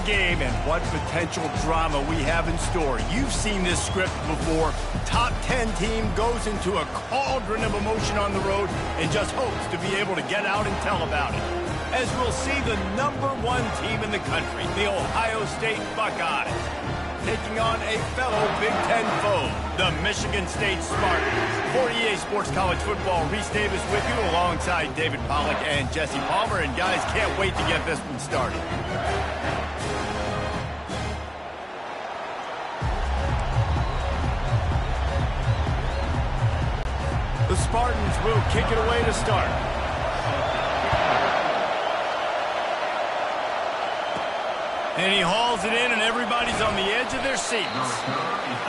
game and what potential drama we have in store. You've seen this script before. Top 10 team goes into a cauldron of emotion on the road and just hopes to be able to get out and tell about it. As we'll see the #1 team in the country, the Ohio State Buckeyes, taking on a fellow Big Ten foe, the Michigan State Spartans. For EA Sports College Football, Reese Davis with you alongside David Pollack and Jesse Palmer. And guys, can't wait to get this one started. The Spartans will kick it away to start. And he hauls it in, and everybody's on the edge of their seats.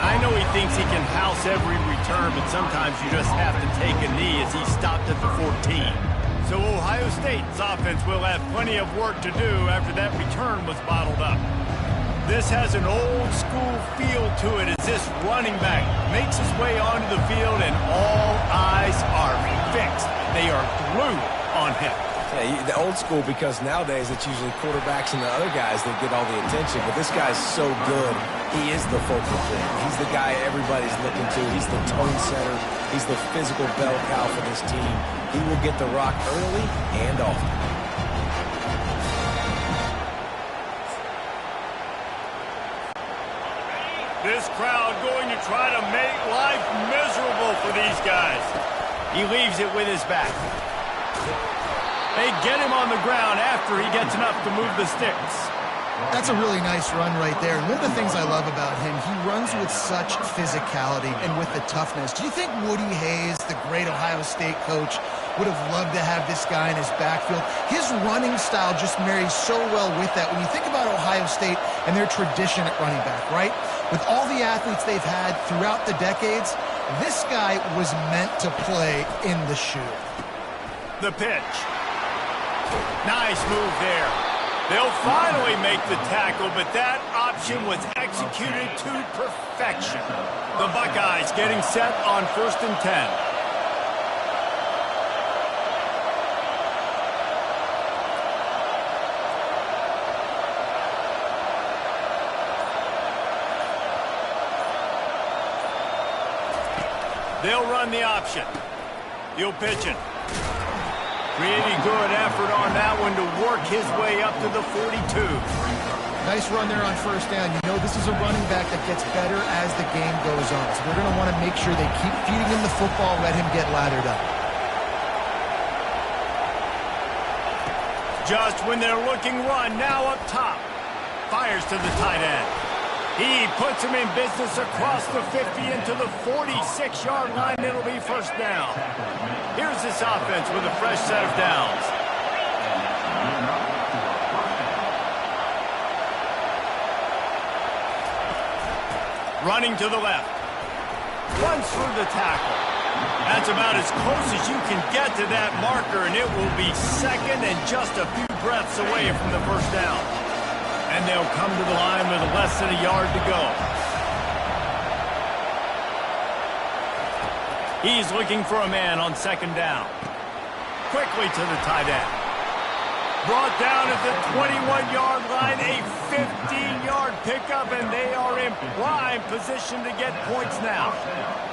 I know he thinks he can house every return, but sometimes you just have to take a knee as he stopped at the 14. So Ohio State's offense will have plenty of work to do after that return was bottled up. This has an old-school feel to it as this running back makes his way onto the field, and all eyes are fixed. They are glued on him. Yeah, the old school, because nowadays it's usually quarterbacks and the other guys that get all the attention. But this guy's so good. He is the focal point. He's the guy everybody's looking to. He's the tone setter. He's the physical bell cow for this team. He will get the rock early and often. This crowd going to try to make life miserable for these guys. He leaves it with his back. They get him on the ground after he gets enough to move the sticks. That's a really nice run right there. And one of the things I love about him, he runs with such physicality and with the toughness. Do you think Woody Hayes, the great Ohio State coach, would have loved to have this guy in his backfield? His running style just marries so well with that. When you think about Ohio State and their tradition at running back, right? With all the athletes they've had throughout the decades, this guy was meant to play in the shoe. The pitch. Nice move there. They'll finally make the tackle, but that option was executed to perfection. The Buckeyes getting set on 1st and 10. They'll run the option. He'll pitch it. Pretty good effort on that one to work his way up to the 42. Nice run there on 1st down. You know this is a running back that gets better as the game goes on. So they're going to want to make sure they keep feeding him the football, let him get lathered up. Just when they're looking run, now up top. Fires to the tight end. He puts him in business across the 50 into the 46-yard line. It'll be 1st down. Here's this offense with a fresh set of downs. Running to the left. Runs through the tackle. That's about as close as you can get to that marker, and it will be 2nd and just a few breaths away from the 1st down. And they'll come to the line with less than a yard to go. He's looking for a man on 2nd down. Quickly to the tight end. Brought down at the 21-yard line, a 15-yard pickup, and they are in prime position to get points now.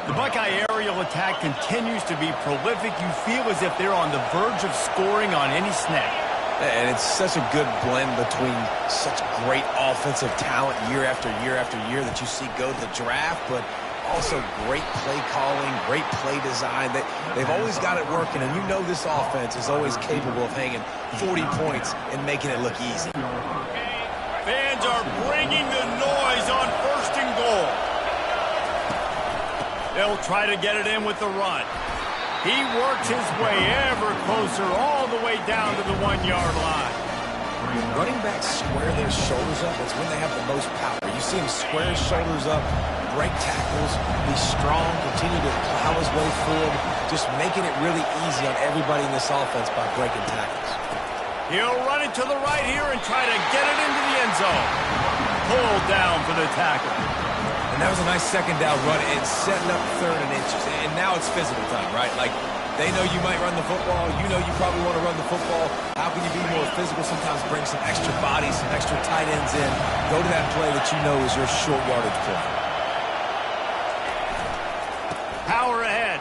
The Buckeye aerial attack continues to be prolific. You feel as if they're on the verge of scoring on any snap. And it's such a good blend between such great offensive talent year after year after year that you see go to the draft, but also great play calling, great play design. They've always got it working, and you know this offense is always capable of hanging 40 points and making it look easy. Fans are bringing the noise on 1st and goal. They'll try to get it in with the run. He works his way ever closer all the way down to the 1-yard line. Running backs square their shoulders up. It's when they have the most power. You see him square his shoulders up, break tackles, be strong, continue to plow his way forward, just making it really easy on everybody in this offense by breaking tackles. He'll run it to the right here and try to get it into the end zone. Pulled down for the tackle. And that was a nice 2nd down run and setting up 3rd and inches. And now it's physical time, right? Like, They know you might run the football. You know you probably want to run the football. How can you be more physical? Sometimes bring some extra bodies, some extra tight ends in. Go to that play that you know is your short yardage play. Power ahead.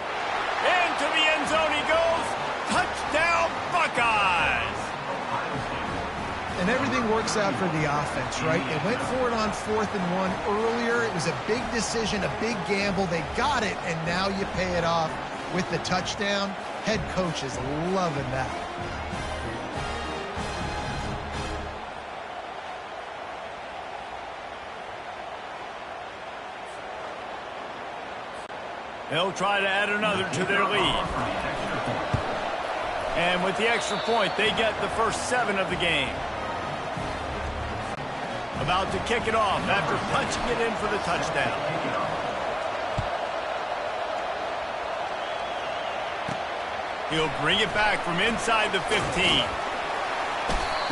Into the end zone he goes. Touchdown, Buckeyes. And everything works out for the offense, right? They went for it on 4th and 1 earlier. It was a big decision, a big gamble. They got it, and now you pay it off with the touchdown. Head coach is loving that. They'll try to add another to their lead. And with the extra point, they get the first 7 of the game. About to kick it off after punching it in for the touchdown. He'll bring it back from inside the 15.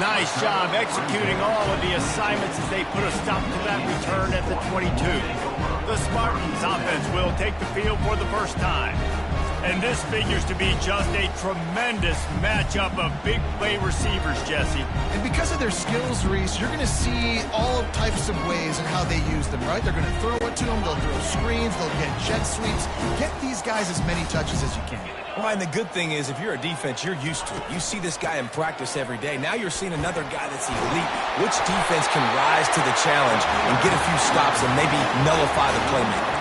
Nice job executing all of the assignments as they put a stop to that return at the 22. The Spartans offense will take the field for the first time. And this figures to be just a tremendous matchup of big play receivers, Jesse. And because of their skills, Reese, you're going to see all types of ways in how they use them, right? They're going to throw it to them. They'll throw screens. They'll get jet sweeps. Get these guys as many touches as you can. Well, and the good thing is, if you're a defense, you're used to it. You see this guy in practice every day. Now you're seeing another guy that's elite. Which defense can rise to the challenge and get a few stops and maybe nullify the playmaker?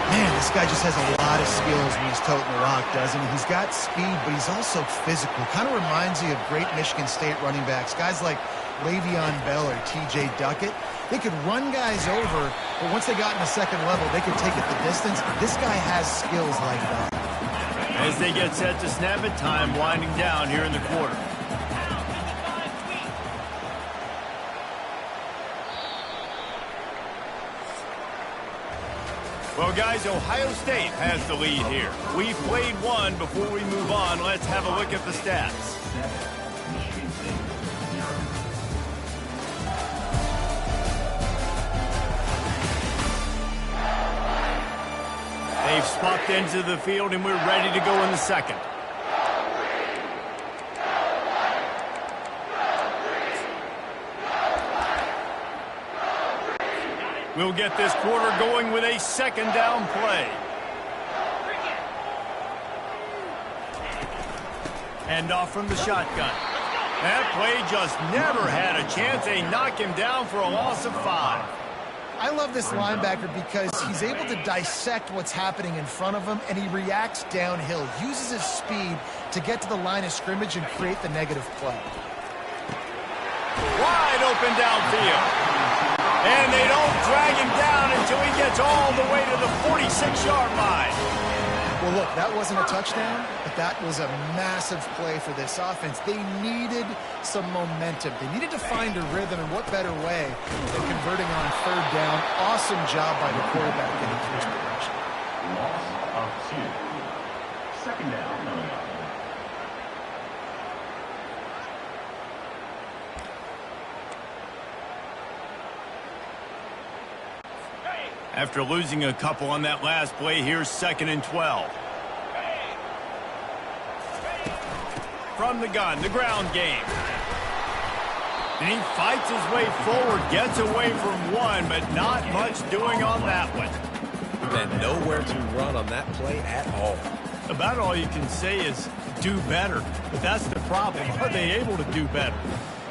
Man, this guy just has a lot of skills when he's toting the rock, doesn't he? He's got speed, but he's also physical. Kind of reminds me of great Michigan State running backs. Guys like Le'Veon Bell or T.J. Duckett. They could run guys over, but once they got in the second level, they could take it the distance. This guy has skills like that. As they get set to snap it, time winding down here in the quarter. Well, guys, Ohio State has the lead here. We've played one. Before we move on, let's have a look at the stats. They've swapped into the field, and we're ready to go in the second. We'll get this quarter going with a second down play. Hand off from the shotgun. That play just never had a chance. They knock him down for a loss of 5. I love this linebacker because he's able to dissect what's happening in front of him, and he reacts downhill, uses his speed to get to the line of scrimmage and create the negative play. Wide open downfield. And they don't drag him down until he gets all the way to the 46-yard line. Well, look, that wasn't a touchdown, but that was a massive play for this offense. They needed some momentum. They needed to find a rhythm, and what better way than converting on 3rd down. Awesome job by the quarterback getting through his progression. Loss of 2. Second down. After losing a couple on that last play, here's 2nd and 12. From the gun, the ground game. And he fights his way forward, gets away from one, but not much doing on that one. And nowhere to run on that play at all. About all you can say is do better. But that's the problem. Are they able to do better?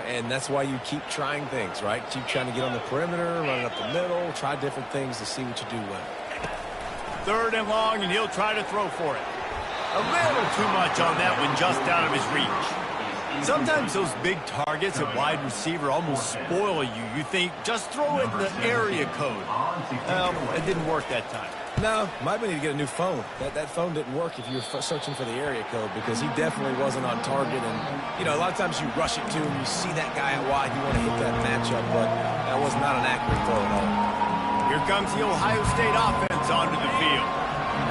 And that's why you keep trying things, right? Keep trying to get on the perimeter, run up the middle, try different things to see what you do well. 3rd and long, and he'll try to throw for it. A little too much on that one, just out of his reach. Sometimes those big targets at wide receiver almost spoil you. You think, just throw it in the area code. Well, it didn't work that time. No, might need to get a new phone. That phone didn't work if you were searching for the area code, because he definitely wasn't on target. And, you know, a lot of times you rush it to him, you see that guy out wide, you want to hit that matchup, but that was not an accurate throw at all. Here comes the Ohio State offense onto the field.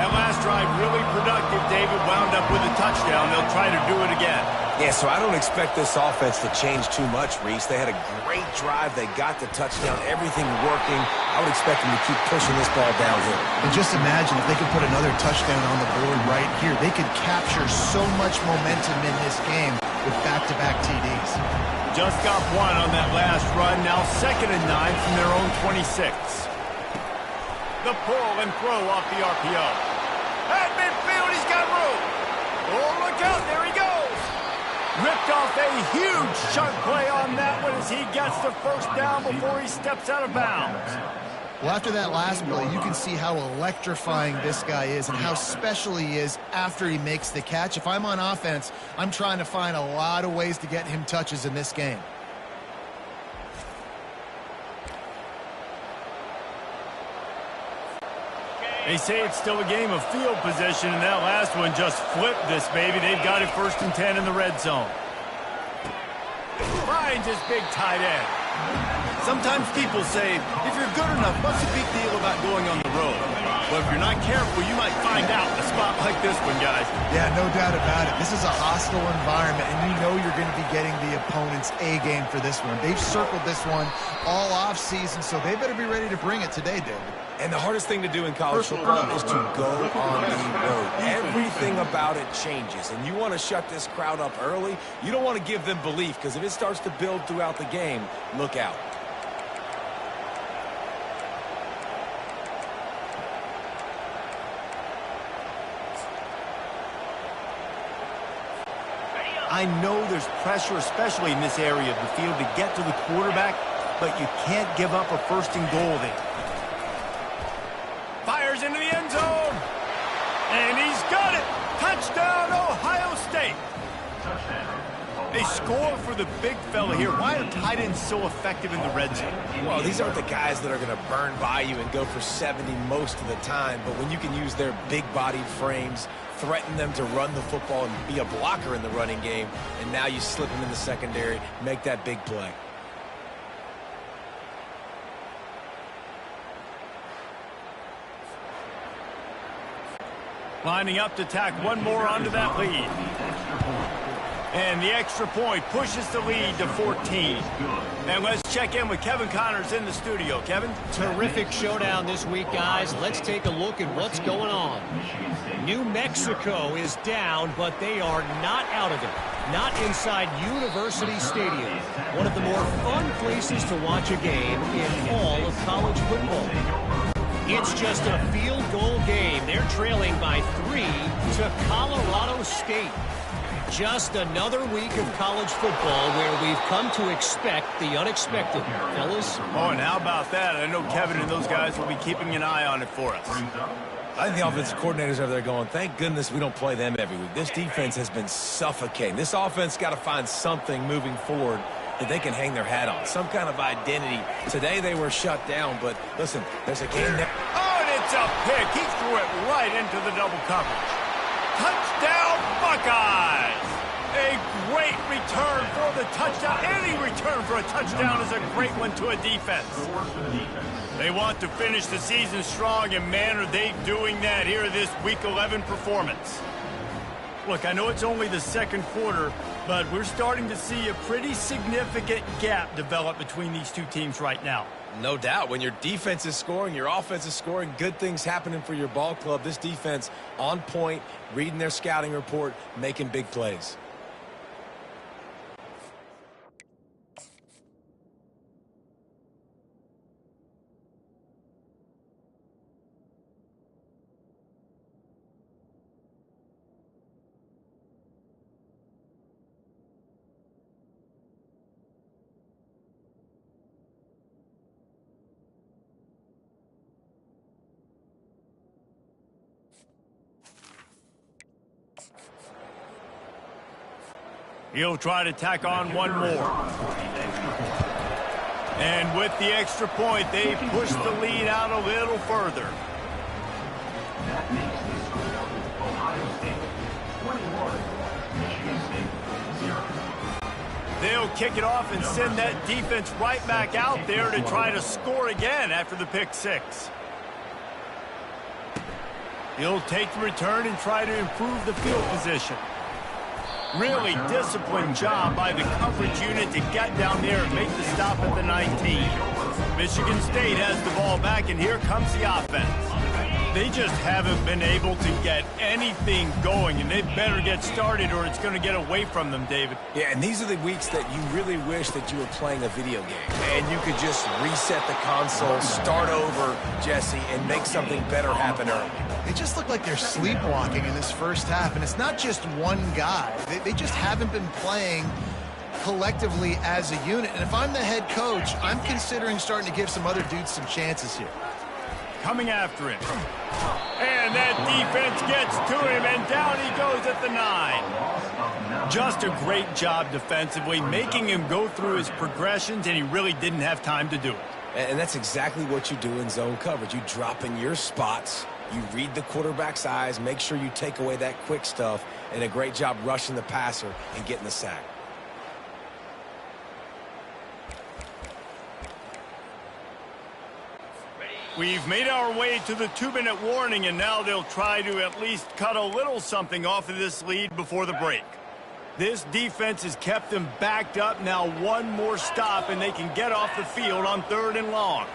That last drive really productive. David wound up with a touchdown. They'll try to do it again. Yeah, so I don't expect this offense to change too much, Reese. They had a great drive. They got the touchdown, everything working. I would expect them to keep pushing this ball downhill. And just imagine if they could put another touchdown on the board right here. They could capture so much momentum in this game with back-to-back TDs. Just got one on that last run. Now 2nd and 9 from their own 26. The pull and throw off the RPO. At midfield, he's got room. Oh, look out, there he goes. Ripped off a huge chunk play on that one as he gets the first down before he steps out of bounds. Well, after that last play, you can see how electrifying this guy is and how special he is after he makes the catch. If I'm on offense, I'm trying to find a lot of ways to get him touches in this game. They say it's still a game of field position, and that last one just flipped this baby. They've got it 1st and 10 in the red zone. Finds his big tight end. Sometimes people say, if you're good enough, what's the big deal about going on the road? Well, if you're not careful, you might find out in a spot like this one, guys. Yeah, no doubt about it. This is a hostile environment, and you know you're going to be getting the opponent's A game for this one. They've circled this one all offseason, so they better be ready to bring it today, David. And the hardest thing to do in college football is to go on the road. Everything about it changes, and you want to shut this crowd up early. You don't want to give them belief, because if it starts to build throughout the game, look out. I know there's pressure, especially in this area of the field, to get to the quarterback, but you can't give up a 1st and goal there. Fires into the end zone. And he's got it. Touchdown, Ohio State. They score for the big fella here. Why are tight ends so effective in the red zone? Well, these aren't the guys that are going to burn by you and go for 70 most of the time, but when you can use their big-bodied frames, threaten them to run the football and be a blocker in the running game, and now you slip them in the secondary, make that big play. Lining up to tack one more onto that lead. And the extra point pushes the lead to 14. And let's check in with Kevin Connors in the studio. Kevin? Terrific showdown this week, guys. Let's take a look at what's going on. New Mexico is down, but they are not out of it. Not inside University Stadium, one of the more fun places to watch a game in all of college football. It's just a field goal game. They're trailing by 3 to Colorado State. Just another week of college football where we've come to expect the unexpected, fellas. Oh, and how about that? I know Kevin and those guys will be keeping an eye on it for us. I think the offensive coordinators over there going, thank goodness we don't play them every week. This defense has been suffocating. This offense got to find something moving forward that they can hang their hat on, some kind of identity. Today they were shut down, but listen, there's a game there. Oh, and it's a pick. He threw it right into the double coverage. Touchdown, Buckeyes! A great return for the touchdown. Any return for a touchdown is a great one to a defense. They want to finish the season strong, and man, are they doing that here this Week 11 performance. Look, I know it's only the 2nd quarter, but we're starting to see a pretty significant gap develop between these two teams right now. No doubt. When your defense is scoring, your offense is scoring, good things happening for your ball club. This defense on point, reading their scouting report, making big plays. He'll try to tack on one more. And with the extra point, they push the lead out a little further. That makes the score Ohio State 21, Michigan State 0. They'll kick it off and send that defense right back out there to try to score again after the pick 6. He'll take the return and try to improve the field position. Really disciplined job by the coverage unit to get down there and make the stop at the 19. Michigan State has the ball back, and here comes the offense. They just haven't been able to get anything going, and they better get started or it's going to get away from them, David. Yeah, and these are the weeks that you really wish that you were playing a video game. And you could just reset the console, start over, Jesse, and make something better happen early. They just look like they're sleepwalking in this first half, and it's not just one guy. They just haven't been playing collectively as a unit. And if I'm the head coach, I'm considering starting to give some other dudes some chances here. Coming after him. And that defense gets to him, and down he goes at the 9. Just a great job defensively, making him go through his progressions, and he really didn't have time to do it. And that's exactly what you do in zone coverage. You drop in your spots, you read the quarterback's eyes, make sure you take away that quick stuff, and a great job rushing the passer and getting the sack. We've made our way to the 2-minute warning, and now they'll try to at least cut a little something off of this lead before the break. This defense has kept them backed up. Now one more stop, and they can get off the field on 3rd and long.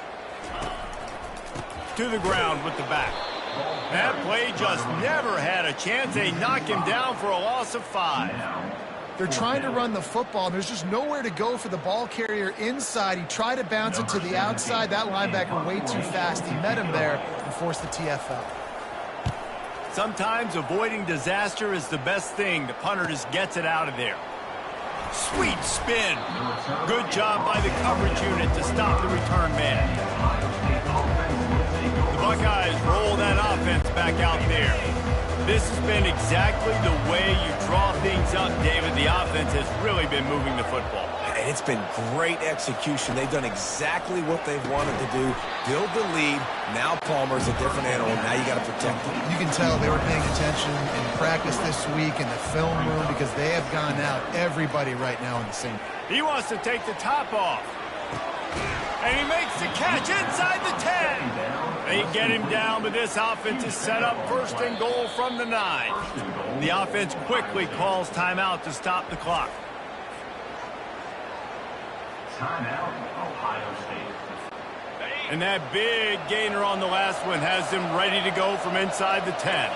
To the ground with the back. That play just never had a chance. They knock him down for a loss of 5. They're trying to run the football, and there's just nowhere to go for the ball carrier inside. He tried to bounce it to the outside. That linebacker way too fast. He met him there and forced the TFL. Sometimes avoiding disaster is the best thing. The punter just gets it out of there. Sweet spin. Good job by the coverage unit to stop the return man. The Buckeyes roll that offense back out there. This has been exactly the way you draw things up, David. The offense has really been moving the football. And it's been great execution. They've done exactly what they've wanted to do. Build the lead. Now Palmer's a different animal. Now you got to protect him. You can tell they were paying attention in practice this week in the film room because they have gone out everybody right now in the same. He wants to take the top off. And he makes the catch inside the 10. They get him down, but this offense is set up 1st and goal from the 9. The offense quickly calls timeout to stop the clock. Timeout, Ohio State. And that big gainer on the last one has them ready to go from inside the 10.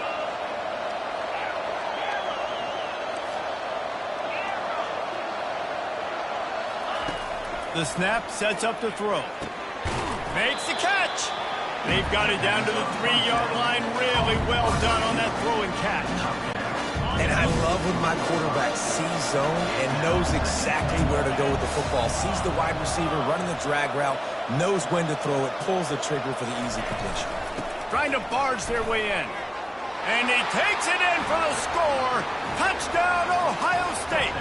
The snap sets up the throw. Makes the catch. They've got it down to the 3-yard line. Really well done on that throw and catch. And I love when my quarterback sees zone and knows exactly where to go with the football. Sees the wide receiver running the drag route, knows when to throw it, pulls the trigger for the easy completion. Trying to barge their way in. And he takes it in for the score. Touchdown, Ohio State.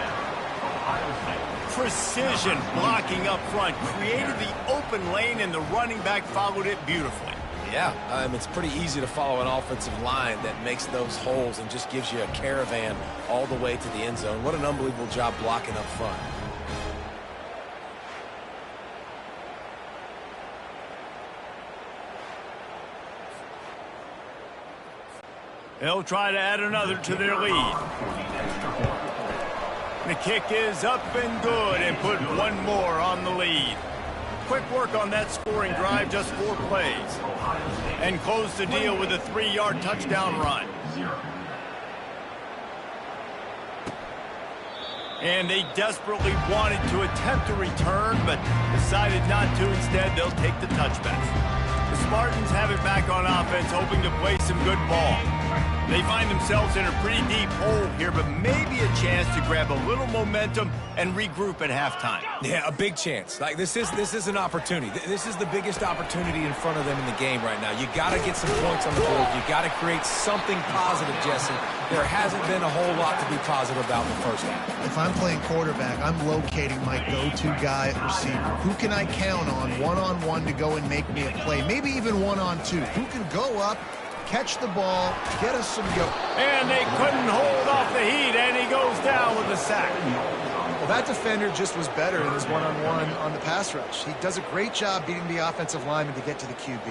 Precision blocking up front created the open lane, and the running back followed it beautifully. Yeah, it's pretty easy to follow an offensive line that makes those holes and just gives you a caravan all the way to the end zone. What an unbelievable job blocking up front. They'll try to add another to their lead. The kick is up and good, and put one more on the lead. Quick work on that scoring drive, just 4 plays. And close the deal with a 3-yard touchdown run. And they desperately wanted to attempt a return, but decided not to. Instead, they'll take the touchback. The Spartans have it back on offense, hoping to play some good ball. They find themselves in a pretty deep hole here, but maybe a chance to grab a little momentum and regroup at halftime. Yeah, a big chance. Like this is an opportunity. This is the biggest opportunity in front of them in the game right now. You got to get some points on the board. You got to create something positive, Jesse. There hasn't been a whole lot to be positive about in the first half. If I'm playing quarterback, I'm locating my go-to guy at receiver. Who can I count on one-on-one to go and make me a play? Maybe even one-on-two. Who can go up, catch the ball, get us some go. And they couldn't hold off the heat, and he goes down with a sack. Well, that defender just was better in his one-on-one on the pass rush. He does a great job beating the offensive lineman to get to the QB.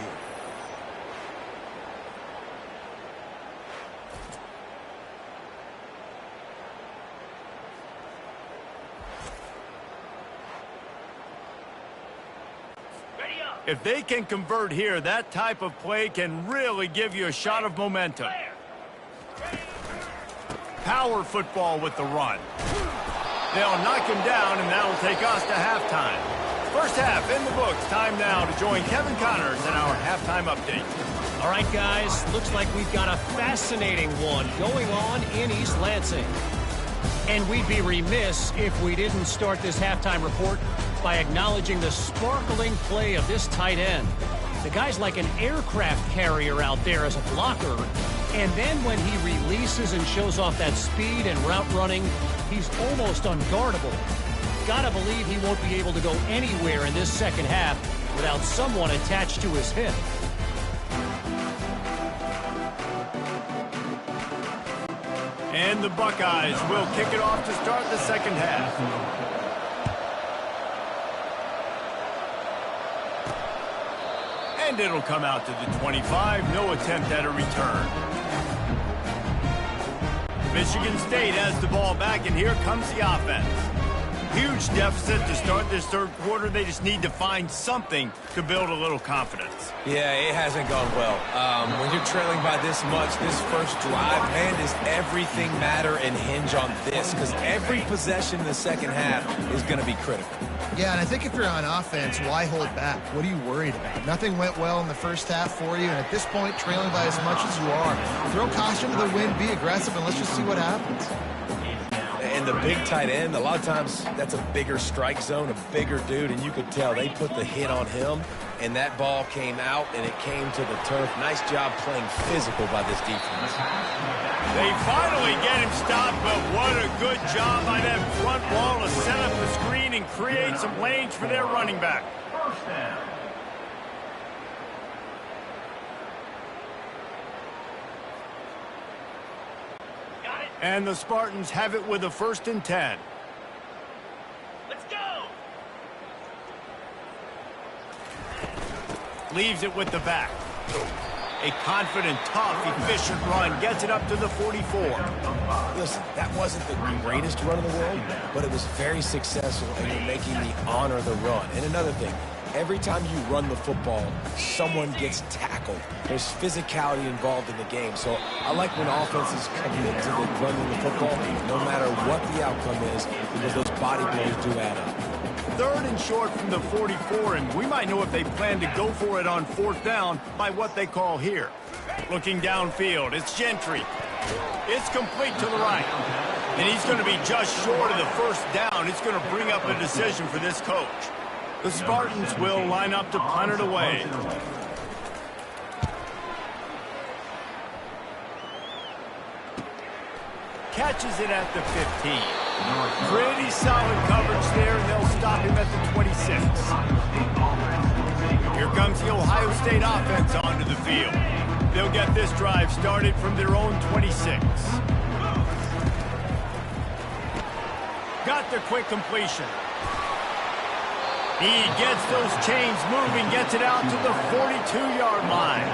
If they can convert here, that type of play can really give you a shot of momentum. Power football with the run. They'll knock him down, and that'll take us to halftime. First half in the books. Time now to join Kevin Connors in our halftime update. All right, guys, looks like we've got a fascinating one going on in East Lansing. And we'd be remiss if we didn't start this halftime report by acknowledging the sparkling play of this tight end. The guy's like an aircraft carrier out there as a blocker. And then when he releases and shows off that speed and route running, he's almost unguardable. Gotta believe he won't be able to go anywhere in this second half without someone attached to his hip. And the Buckeyes will kick it off to start the second half. And it'll come out to the 25. No attempt at a return. Michigan State has the ball back, and here comes the offense. Huge deficit to start this third quarter. They just need to find something to build a little confidence. Yeah, it hasn't gone well. When you're trailing by this much, this first drive, man, does everything matter and hinge on this? Because every possession in the second half is going to be critical. Yeah, and I think if you're on offense, why hold back? What are you worried about? Nothing went well in the first half for you, and at this point, trailing by as much as you are, throw caution to the wind, be aggressive, and let's just see what happens. And the big tight end, a lot of times that's a bigger strike zone, a bigger dude, and you could tell they put the hit on him, and that ball came out, and it came to the turf. Nice job playing physical by this defense. They finally get him stopped, but what a good job by that front wall to set up the screen and create some lanes for their running back. First down. And the Spartans have it with a 1st and 10. Let's go! Leaves it with the back. A confident, tough, efficient run gets it up to the 44. Listen, that wasn't the greatest run in the world, but it was very successful, and you're making me honor the run. And another thing, every time you run the football, someone gets tackled. There's physicality involved in the game. So I like when offenses commit to the running the football, no matter what the outcome is, because those body blows do add up. 3rd and short from the 44, and we might know if they plan to go for it on 4th down by what they call here. Looking downfield, it's Gentry. It's complete to the right. And he's going to be just short of the 1st down. It's going to bring up a decision for this coach. The Spartans will line up to punt it away. Catches it at the 15. Pretty solid coverage there, and they'll stop him at the 26. Here comes the Ohio State offense onto the field. They'll get this drive started from their own 26. Got the quick completion. He gets those chains moving, gets it out to the 42-yard line.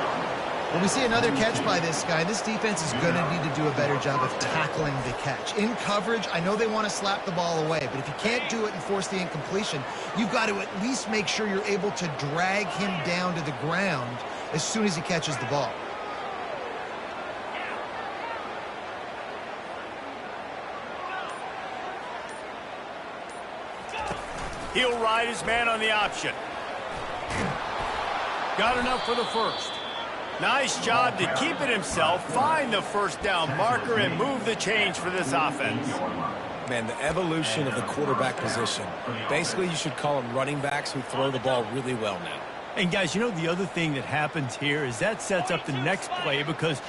When we see another catch by this guy, this defense is going to need to do a better job of tackling the catch. In coverage, I know they want to slap the ball away, but if you can't do it and force the incompletion, you've got to at least make sure you're able to drag him down to the ground as soon as he catches the ball. He'll ride his man on the option. Got enough for the 1st. Nice job to keep it himself, find the 1st down marker, and move the change for this offense. Man, the evolution of the quarterback position. Basically, you should call them running backs who throw the ball really well now. And guys, you know the other thing that happens here is that sets up the next play because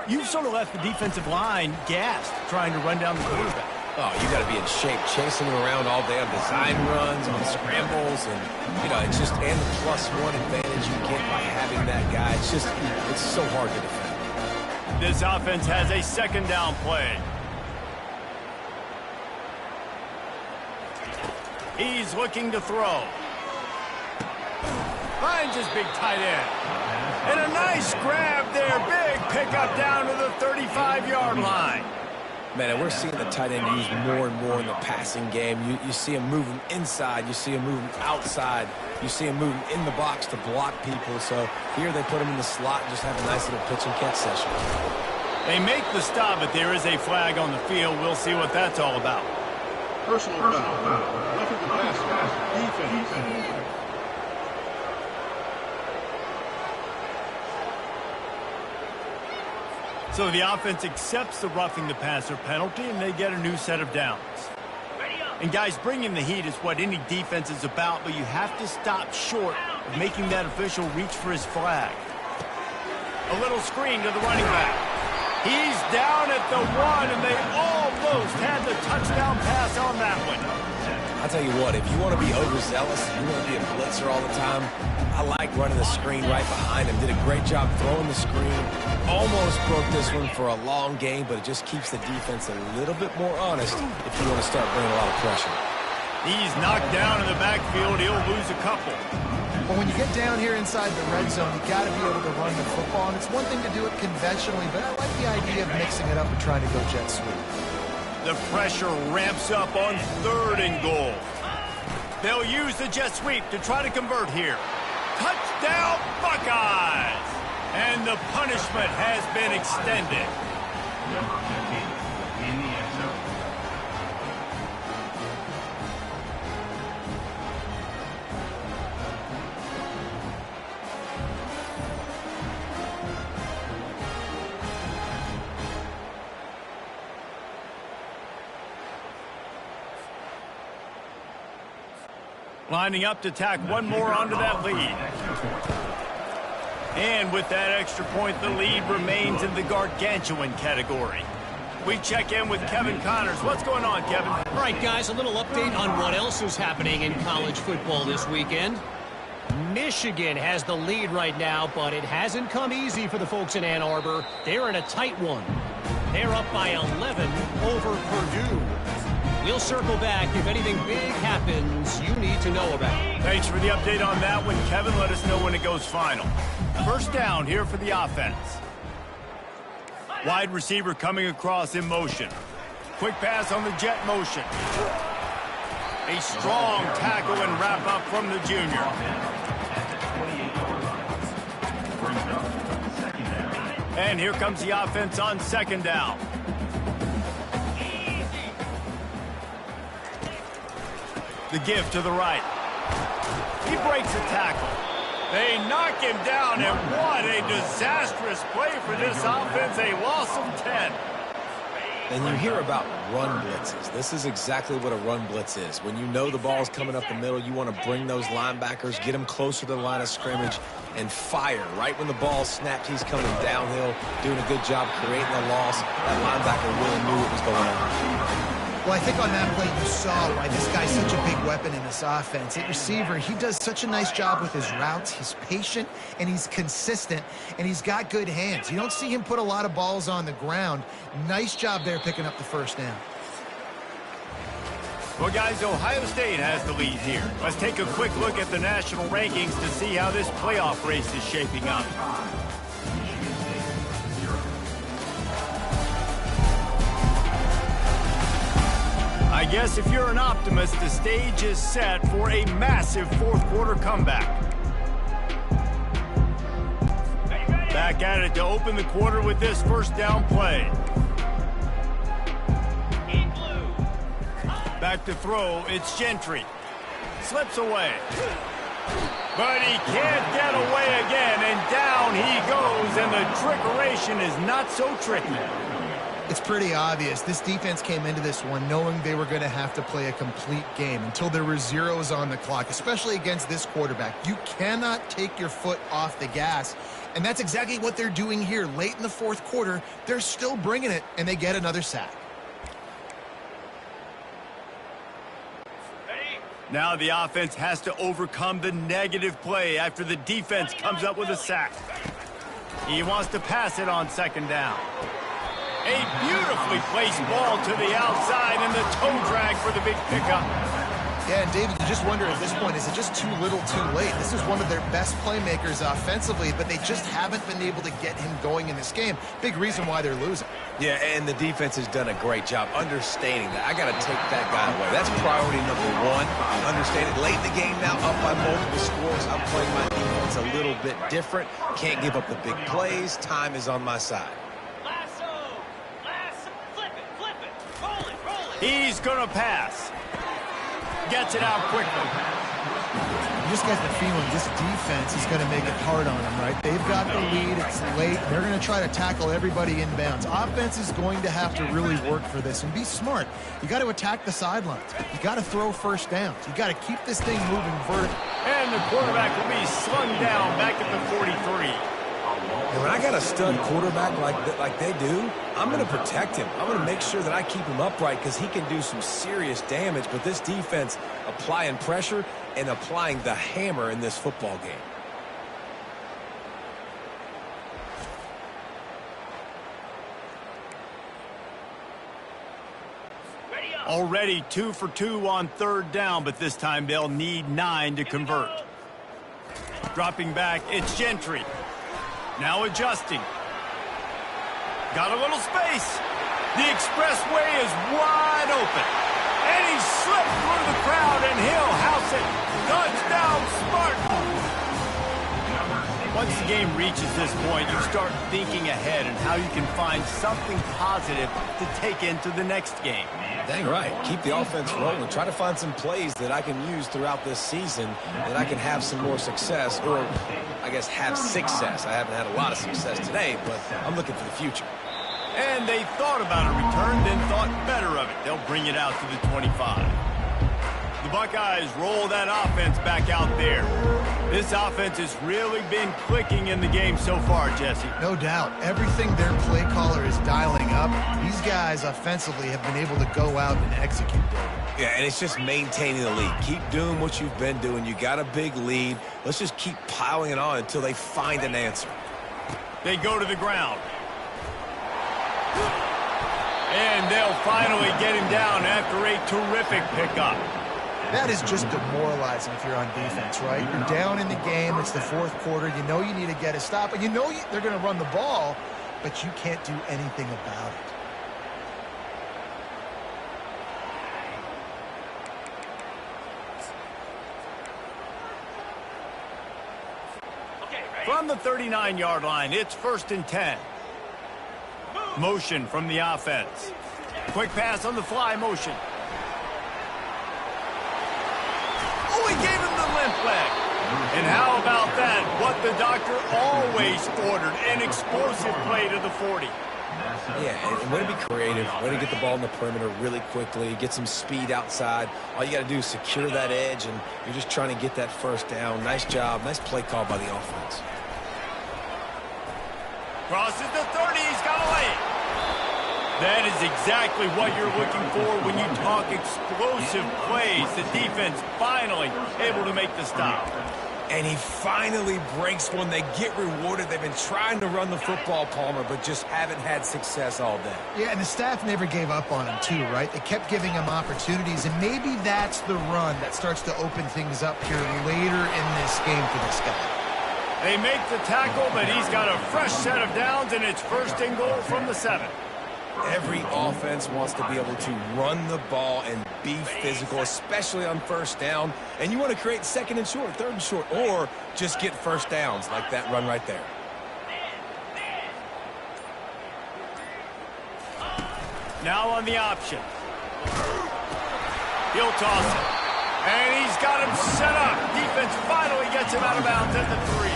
you've sort of left the defensive line gassed trying to run down the quarterback. Oh, you got to be in shape, chasing him around all day on design runs, on scrambles, and, you know, it's just, and the +1 advantage you get by having that guy. It's just, it's so hard to defend. This offense has a 2nd down play. He's looking to throw. Finds his big tight end. And a nice grab there. Big pickup down to the 35-yard line. Man, and we're seeing the tight end used more and more in the passing game. You see him moving inside. You see him moving outside. You see him moving in the box to block people. So here they put him in the slot and just have a nice little pitch and catch session. They make the stop, but there is a flag on the field. We'll see what that's all about. Personal foul. Roughing the passer. Defense. So the offense accepts the roughing the passer penalty, and they get a new set of downs. And guys, bringing the heat is what any defense is about, but you have to stop short of making that official reach for his flag. A little screen to the running back. He's down at the 1, and they almost had the touchdown pass on that one. I'll tell you what, if you want to be overzealous, you want to be a blitzer all the time, I like running the screen right behind him. Did a great job throwing the screen. Almost broke this one for a long game, but it just keeps the defense a little bit more honest if you want to start bringing a lot of pressure. He's knocked down in the backfield. He'll lose a couple. But when you get down here inside the red zone, you got to be able to run the football. And it's one thing to do it conventionally, but I like the idea of mixing it up and trying to go jet sweep. The pressure ramps up on 3rd and goal. They'll use the jet sweep to try to convert here. Touchdown, Buckeyes! And the punishment has been extended. In the end zone. Lining up to tack one more onto that lead. And with that extra point, the lead remains in the gargantuan category. We check in with Kevin Connors. What's going on, Kevin? All right, guys, a little update on what else is happening in college football this weekend. Michigan has the lead right now, but it hasn't come easy for the folks in Ann Arbor. They're in a tight one. They're up by 11 over Purdue. We'll circle back if anything big happens you need to know about. Thanks for the update on that one, Kevin. Let us know when it goes final. First down here for the offense. Wide receiver coming across in motion. Quick pass on the jet motion. A strong tackle and wrap up from the junior. And here comes the offense on 2nd down. The give to the right. He breaks a tackle. They knock him down, and what a disastrous play for this offense. A loss of 10. And you hear about run blitzes. This is exactly what a run blitz is. When you know the ball's coming up the middle, you want to bring those linebackers, get them closer to the line of scrimmage, and fire. Right when the ball snapped, he's coming downhill, doing a good job creating a loss. That linebacker really knew what was going on. Well, I think on that play you saw why this guy's such a big weapon in this offense. At receiver, he does such a nice job with his routes. He's patient, and he's consistent, and he's got good hands. You don't see him put a lot of balls on the ground. Nice job there picking up the first down. Well, guys, Ohio State has the lead here. Let's take a quick look at the national rankings to see how this playoff race is shaping up. I guess if you're an optimist, the stage is set for a massive 4th quarter comeback. Back at it to open the quarter with this first down play. Back to throw, it's Gentry. Slips away. But he can't get away again, and down he goes, and the trickeration is not so tricky. It's pretty obvious. This defense came into this one knowing they were going to have to play a complete game until there were zeros on the clock, especially against this quarterback. You cannot take your foot off the gas, and that's exactly what they're doing here. Late in the 4th quarter, they're still bringing it, and they get another sack. Now the offense has to overcome the negative play after the defense comes up with a sack. He wants to pass it on 2nd down. A beautifully placed ball to the outside, and the toe drag for the big pickup. Yeah, and David, you just wonder at this point, is it just too little too late? This is one of their best playmakers offensively, but they just haven't been able to get him going in this game. Big reason why they're losing. Yeah, and the defense has done a great job understanding that. I got to take that guy away. That's priority number one. Understand it late in the game now, up by multiple scores. I'm playing my defense a little bit different. Can't give up the big plays. Time is on my side. Flip it, roll it. He's going to pass. Gets it out quickly. You just get the feeling this defense is going to make it hard on them, right? They've got the lead. It's late. They're going to try to tackle everybody inbounds. Offense is going to have to really work for this and be smart. You got to attack the sidelines. You got to throw first downs. You got to keep this thing moving vertical. And the quarterback will be slung down back at the 43. And when I got a stud quarterback like they do, I'm going to protect him. I'm going to make sure that I keep him upright because he can do some serious damage. But this defense applying pressure and applying the hammer in this football game. Already 2 for 2 on third down, but this time they'll need 9 to convert. Dropping back, it's Gentry. Now adjusting. Got a little space. The expressway is wide open. And he slipped through the crowd, and he'll house it. Touchdown, Spartans! Once the game reaches this point, you start thinking ahead and how you can find something positive to take into the next game. Dang right. Keep the offense rolling. Try to find some plays that I can use throughout this season that I can have some more success, or I guess have success. I haven't had a lot of success today, but I'm looking for the future. And they thought about a return, then thought better of it. They'll bring it out to the 25. The Buckeyes roll that offense back out there. This offense has really been clicking in the game so far, Jesse. No doubt. Everything their play caller is dialing up, these guys offensively have been able to go out and execute. Yeah, and it's just maintaining the lead. Keep doing what you've been doing. You got a big lead. Let's just keep piling it on until they find an answer. They go to the ground. And they'll finally get him down after a terrific pickup. That is just demoralizing if you're on defense, right? You're down in the game. It's the fourth quarter. You know you need to get a stop, and you know they're going to run the ball, but you can't do anything about it. From the 39-yard line, it's 1st and 10. Motion from the offense. Quick pass on the fly motion. Oh, he gave him the limp leg. And how about that? What the doctor always ordered, an explosive play to the 40. Yeah, and way to be creative, way to get the ball in the perimeter really quickly, get some speed outside. All you got to do is secure that edge, and you're just trying to get that first down. Nice job, nice play call by the offense. Crosses the 30, he's got to lay it. That is exactly what you're looking for when you talk explosive plays. The defense finally able to make the stop. And he finally breaks one. They get rewarded. They've been trying to run the football, Palmer, but just haven't had success all day. Yeah, and the staff never gave up on him, too, right? They kept giving him opportunities, and maybe that's the run that starts to open things up here later in this game for this guy. They make the tackle, but he's got a fresh set of downs, and it's 1st and goal from the 7. Every offense wants to be able to run the ball and be physical, especially on first down. And you want to create 2nd and short, 3rd and short, or just get first downs like that run right there. Now on the option. He'll toss it. And he's got him set up. Defense finally gets him out of bounds at the 3.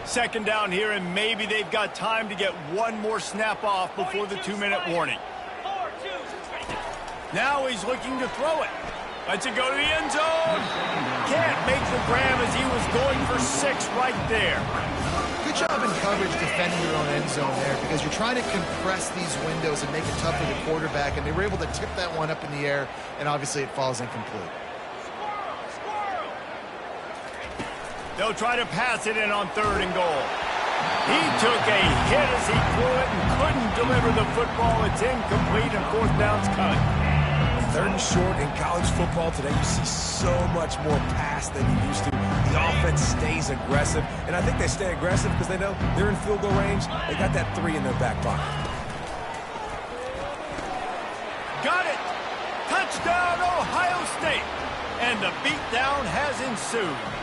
Second down here, and maybe they've got time to get one more snap off before the 2-minute warning. Now he's looking to throw it. Lets it go to the end zone. Can't make the grab as he was going for 6 right there. Good job in coverage defending your own end zone there, because you're trying to compress these windows and make it tough for the quarterback, and they were able to tip that one up in the air, and obviously it falls incomplete. They'll try to pass it in on 3rd and goal. He took a hit as he threw it and couldn't deliver the football. It's incomplete and 4th down's cut. 3rd and short in college football today, you see so much more pass than you used to. The offense stays aggressive, and I think they stay aggressive because they know they're in field goal range. They got that 3 in their back pocket. Got it! Touchdown, Ohio State! And the beatdown has ensued.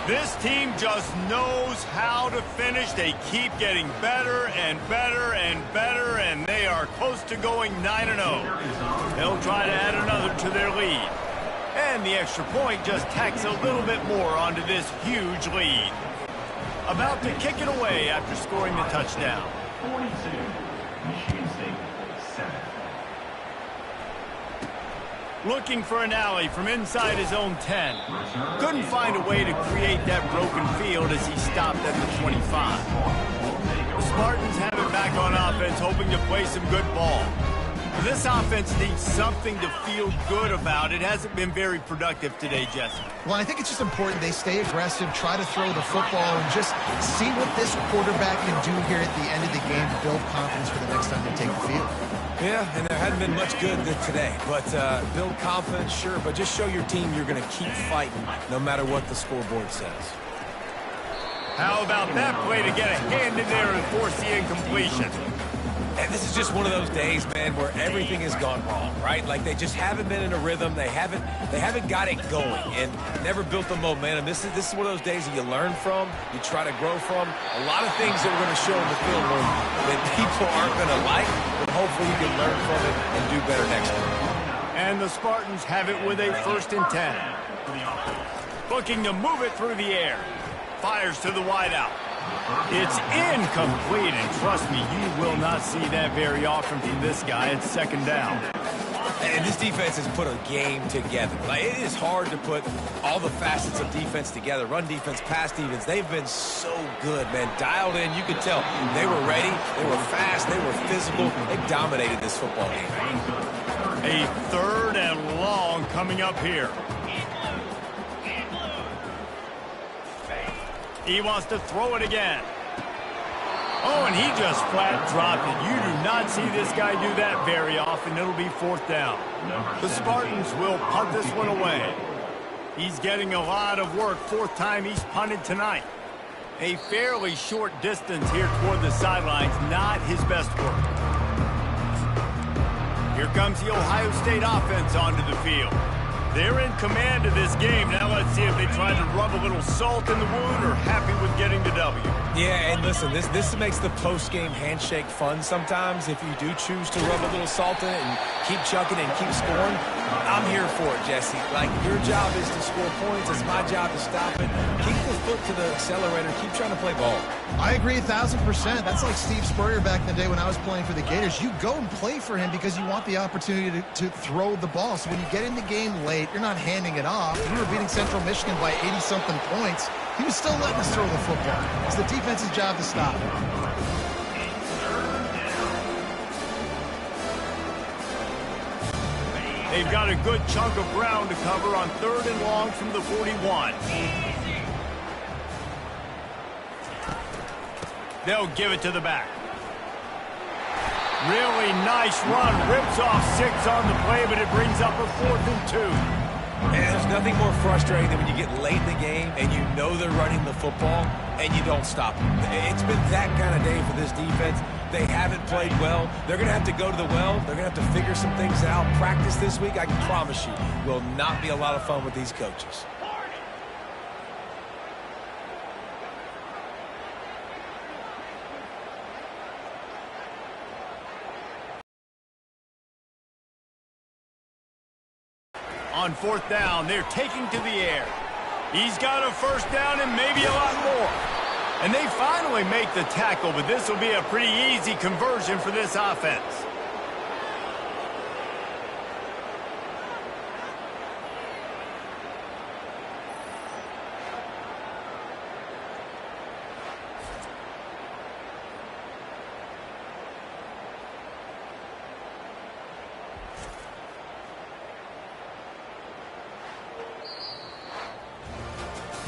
This team just knows how to finish. They keep getting better and better and better, and they are close to going 9-0. They'll try to add another to their lead. And the extra point just tacks a little bit more onto this huge lead. About to kick it away after scoring the touchdown. 42, Michigan State, 7. Looking for an alley from inside his own 10. Couldn't find a way to create that broken field as he stopped at the 25. The Spartans have it back on offense, hoping to play some good ball. This offense needs something to feel good about. It hasn't been very productive today, Jesse. Well, I think it's just important they stay aggressive, try to throw the football, and just see what this quarterback can do here at the end of the game to build confidence for the next time they take the field. Yeah, and there hadn't been much good today. But build confidence, sure, but just show your team you're going to keep fighting no matter what the scoreboard says. How about that play to get a hand in there and force the incompletion? And this is just one of those days, man, where everything has gone wrong, right? Like they just haven't been in a rhythm. They haven't got it going and never built the momentum. This is one of those days that you learn from, you try to grow from. A lot of things that we're going to show in the film that people aren't going to like, but hopefully you can learn from it and do better next week. And the Spartans have it with a 1st and 10. Looking to move it through the air. Fires to the wideout. It's incomplete, and trust me, you will not see that very often from this guy. It's 2nd down. And this defense has put a game together. Like, it is hard to put all the facets of defense together. Run defense, pass defense. They've been so good, man. Dialed in. You could tell they were ready. They were fast. They were physical. They dominated this football game. A 3rd and long coming up here. He wants to throw it again. Oh, and he just flat dropped it. You do not see this guy do that very often. It'll be 4th down. The Spartans will punt this one away. He's getting a lot of work. 4th time he's punted tonight. A fairly short distance here toward the sidelines. Not his best work. Here comes the Ohio State offense onto the field. They're in command of this game. Now let's see if they try to rub a little salt in the wound or happy with getting the W. Yeah, and listen, this makes the post-game handshake fun sometimes. If you do choose to rub a little salt in it and keep chucking and keep scoring, I'm here for it, Jesse. Like, your job is to score points. It's my job to stop it. Keep the foot to the accelerator. Keep trying to play ball. I agree 1,000%. That's like Steve Spurrier back in the day when I was playing for the Gators. You go and play for him because you want the opportunity to throw the ball. So when you get in the game late, you're not handing it off. We were beating Central Michigan by 80-something points. He was still letting us throw the football. It's the defense's job to stop. They've got a good chunk of ground to cover on 3rd and long from the 41. They'll give it to the back. Really nice run. Rips off 6 on the play, but it brings up a 4th and 2. And there's nothing more frustrating than when you get late in the game and you know they're running the football and you don't stop them. It's been that kind of day for this defense. They haven't played well. They're going to have to go to the well. They're going to have to figure some things out. Practice this week, I can promise you, will not be a lot of fun with these coaches. On 4th down, they're taking to the air. He's got a 1st down and maybe a lot more. And they finally make the tackle, but this will be a pretty easy conversion for this offense.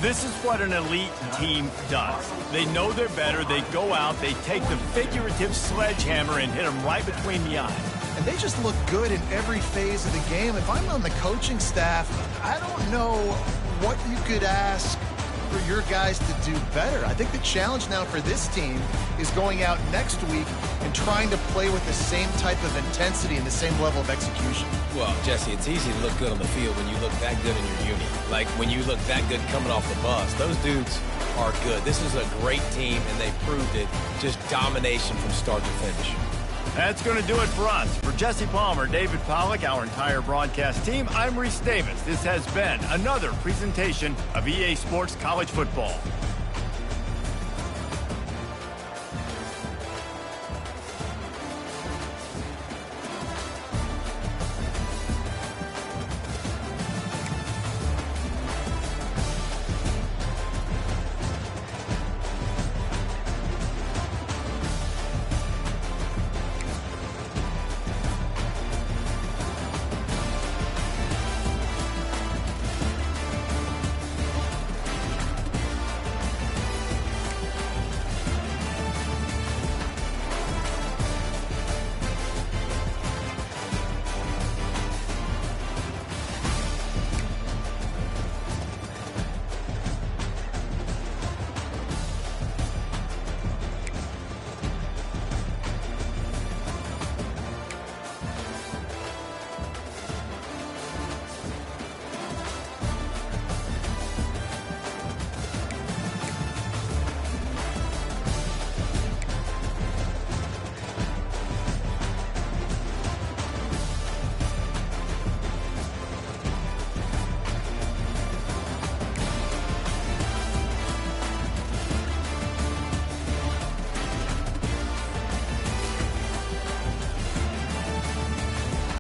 This is what an elite team does. They know they're better. They go out, they take the figurative sledgehammer and hit them right between the eyes. And they just look good in every phase of the game. If I'm on the coaching staff, I don't know what you could ask for your guys to do better. I think the challenge now for this team is going out next week and trying to play with the same type of intensity and the same level of execution. Well, Jesse, it's easy to look good on the field when you look that good in your unit. Like when you look that good coming off the bus. Those dudes are good. This is a great team, and they proved it. Just domination from start to finish. That's going to do it for us. For Jesse Palmer, David Pollack, our entire broadcast team, I'm Reese Davis. This has been another presentation of EA Sports College Football.